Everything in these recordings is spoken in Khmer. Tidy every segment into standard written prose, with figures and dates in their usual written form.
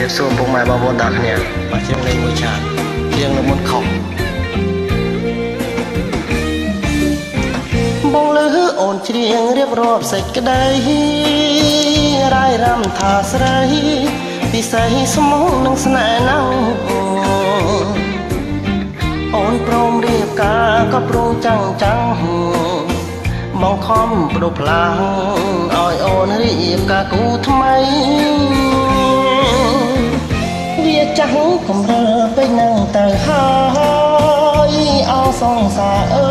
บសួរពុកម៉ែបងប្អូនទាំងគ្នាបាទខ្ញុំលេងមួយឆាតជាងនៅមុនខុសបងលឺអូនច្រៀងរៀបរាប់សេចក្តីរាយរំថាស្រីពិសេសស្មោះនឹងស្នេហ៍ណាស់អូនព្រមរៀបការក៏ព្រមចាំងបងខំប្រដៅផ្លាំងឲ្យអូនរៀបការគូថ្មីវាចាស់កំរើពេញនឹងទៅហើយអោសងសាអើ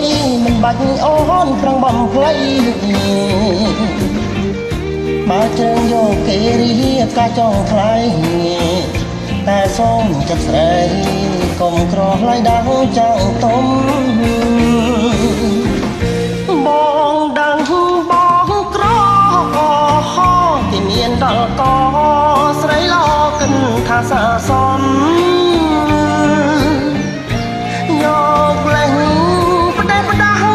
យមិនបាច់អូនប្រឹងបំភ្លៃបើជើងយកគេរៀបការចង់ថ្លៃតែសូមចិត្តស្រីកុំក្រថ្លៃដល់ចាំងទុំបងដឹងបងក្រគេមានដល់កស្រីឡកិនថាសសំយកលេងផ្ដេសផ្ដាស់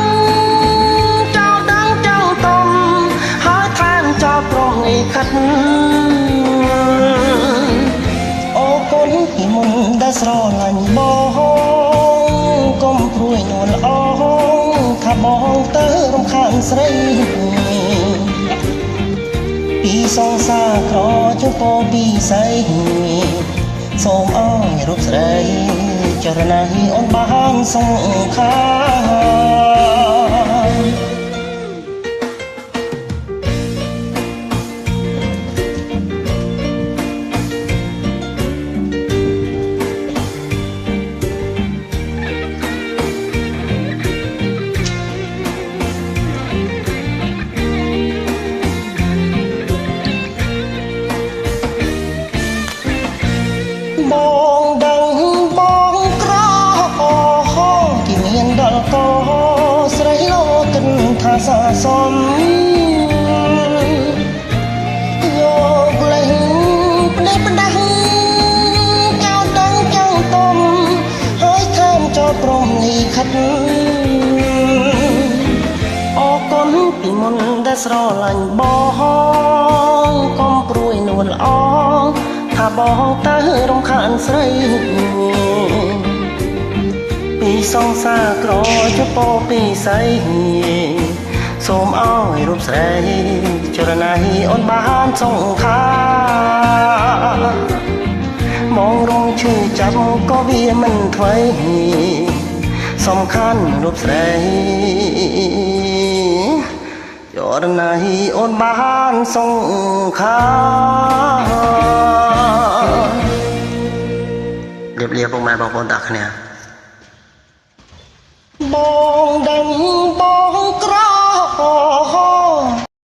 ចោលដឹងចៅតំហើយថែមចោលព្រមនេះខិតអូគុណពីមុនដែលស្រឡាញ់បងកុំព្រួយនួនល្អថាបងទៅរំខានស្រីពីសងសាក្រជពោពីស័យសូមអើយរូបស្រីចរណៃអូនបានសង្ខាបងដឹងបងក្រគេមានដល់កស្រីលោកិនថាសសំយកលេងផ្ដេសផ្ដាស់ចោលដឹងចៅតំហើយថែមចោលព្រមនេះខិតអរគុណពីមុនដែលស្រឡាញ់បងកុំព្រួយនួនល្អថាបងទៅរំខានស្រីពីសងសាក្រជពោពីស័យសូមអើយរូបស្រីចរណៃអូនបានសង្ខាមករងឈឺចាប់ក៏វាមិនថ្មីសំខាន់រូបស្រីចរណៃអូនបានសង្ខាលាពុកម៉ែបងប្អូនទាំងគ្នាបង